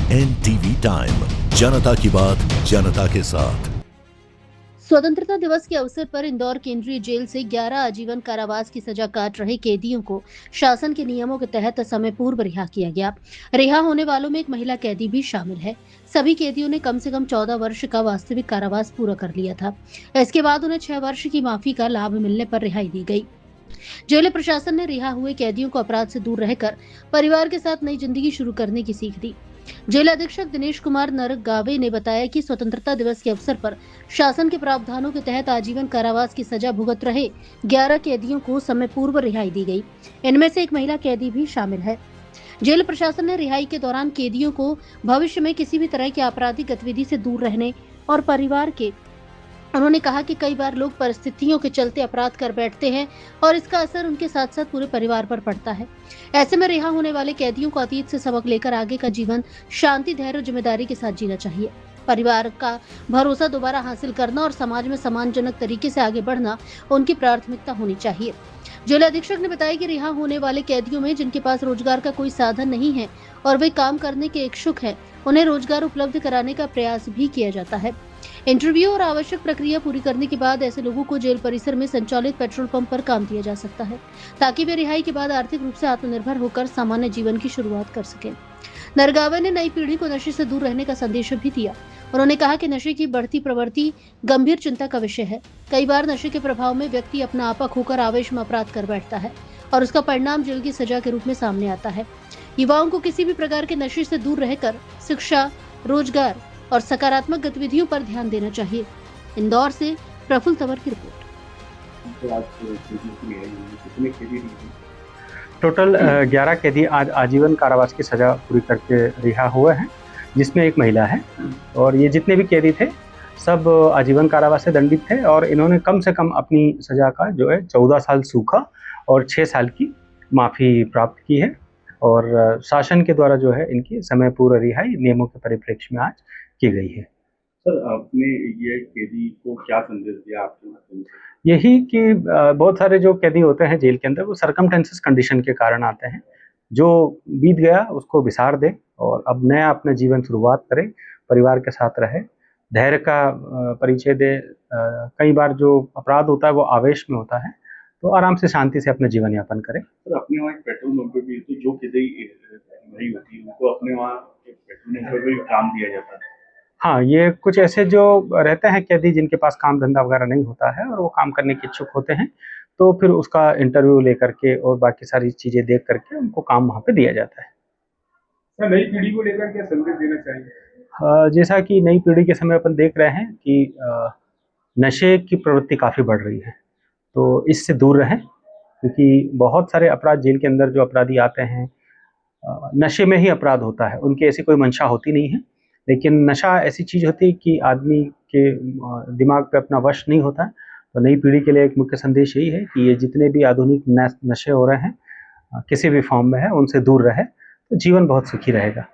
NTV time, जनता की बात जनता के साथ। स्वतंत्रता दिवस के अवसर पर इंदौर केंद्रीय जेल से 11 आजीवन कारावास की सजा काट रहे कैदियों को शासन के नियमों के तहत समय पूर्व रिहा किया गया। रिहा होने वालों में एक महिला कैदी भी शामिल है। सभी कैदियों ने कम से कम 14 वर्ष का वास्तविक कारावास पूरा कर लिया था। इसके बाद उन्हें 6 वर्ष की माफी का लाभ मिलने पर रिहाई दी गई। जेल प्रशासन ने रिहा हुए कैदियों को अपराध से दूर रहकर परिवार के साथ नई जिंदगी शुरू करने की सीख दी। जेल अधीक्षक दिनेश कुमार नरगावे ने बताया कि स्वतंत्रता दिवस के अवसर पर शासन के प्रावधानों के तहत आजीवन कारावास की सजा भुगत रहे 11 कैदियों को समय पूर्व रिहाई दी गई। इनमें से एक महिला कैदी भी शामिल है। जेल प्रशासन ने रिहाई के दौरान कैदियों को भविष्य में किसी भी तरह की आपराधिक गतिविधि से दूर रहने और परिवार के उन्होंने कहा कि कई बार लोग परिस्थितियों के चलते अपराध कर बैठते हैं और इसका असर उनके साथ साथ पूरे परिवार पर पड़ता है। ऐसे में रिहा होने वाले कैदियों को अतीत से सबक लेकर आगे का जीवन शांति, धैर्य और जिम्मेदारी के साथ जीना चाहिए। परिवार का भरोसा दोबारा हासिल करना और समाज में सम्मानजनक तरीके से आगे बढ़ना उनकी प्राथमिकता होनी चाहिए। जेल अधीक्षक ने बताया कि रिहा होने वाले कैदियों में जिनके पास रोजगार का कोई साधन नहीं है और वे काम करने के इच्छुक हैं, उन्हें रोजगार उपलब्ध कराने का प्रयास भी किया जाता है। इंटरव्यू और आवश्यक प्रक्रिया पूरी करने के बाद ऐसे लोगों को जेल परिसर में संचालित पेट्रोल पंप पर काम दिया जा सकता है, ताकि वे रिहाई के बाद आर्थिक रूप से आत्मनिर्भर होकर सामान्य जीवन की शुरुआत कर सकें। नरगावे ने नई पीढ़ी को नशे से दूर रहने का संदेश भी दिया। उन्होंने कहा कि नशे की बढ़ती प्रवृत्ति गंभीर चिंता का विषय है। कई बार नशे के प्रभाव में व्यक्ति अपना आपा खोकर आवेश में अपराध कर बैठता है और उसका परिणाम जेल की सजा के रूप में सामने आता है। युवाओं को किसी भी प्रकार के नशे से दूर रहकर शिक्षा, रोजगार और सकारात्मक गतिविधियों पर ध्यान देना चाहिए। इंदौर से प्रफुल्ल तंवर की रिपोर्ट। टोटल 11 कैदी आज आजीवन कारावास की सजा पूरी करके रिहा हुए हैं, जिसमें एक महिला है। और ये जितने भी कैदी थे सब आजीवन कारावास से दंडित थे और इन्होंने कम से कम अपनी सजा का जो है 14 साल सूखा और 6 साल की माफ़ी प्राप्त की है। और शासन के द्वारा जो है इनकी समय पूर्व रिहाई नियमों के परिप्रेक्ष्य में आज की गई है। सर, आपने ये कैदी को क्या संदेश दिया आपके माध्यम से? यही कि बहुत सारे जो कैदी होते हैं जेल के अंदर वो सरकमटेंसेस कंडीशन के कारण आते हैं। जो बीत गया उसको विसार दें और अब नया अपना जीवन शुरुआत करें, परिवार के साथ रहे, धैर्य का परिचय दें। कई बार जो अपराध होता है वो आवेश में होता है, तो आराम से शांति से अपना जीवन यापन करें। सर, अपने वहाँ एक पेट्रोल पंप पे भी तो जो कैदी मरी होती है उनको अपने वहाँ एक पेट्रोल पंप पे भी काम दिया जाता है। हाँ, ये कुछ ऐसे जो रहते हैं कैदी जिनके पास काम धंधा वगैरह नहीं होता है और वो काम करने के इच्छुक होते हैं, तो फिर उसका इंटरव्यू लेकर के और बाकी सारी चीज़ें देख करके उनको काम वहाँ पे दिया जाता है। सर, नई पीढ़ी को लेकर क्या संदेश देना चाहिए? जैसा कि नई पीढ़ी के समय अपन देख रहे हैं कि नशे की प्रवृत्ति काफ़ी बढ़ रही है, तो इससे दूर रहें, क्योंकि बहुत सारे अपराध जेल के अंदर जो अपराधी आते हैं नशे में ही अपराध होता है, उनकी ऐसी कोई मंशा होती नहीं है। लेकिन नशा ऐसी चीज़ होती है कि आदमी के दिमाग पे अपना वश नहीं होता है। तो नई पीढ़ी के लिए एक मुख्य संदेश यही है कि ये जितने भी आधुनिक नशे हो रहे हैं किसी भी फॉर्म में है, उनसे दूर रहे, तो जीवन बहुत सुखी रहेगा।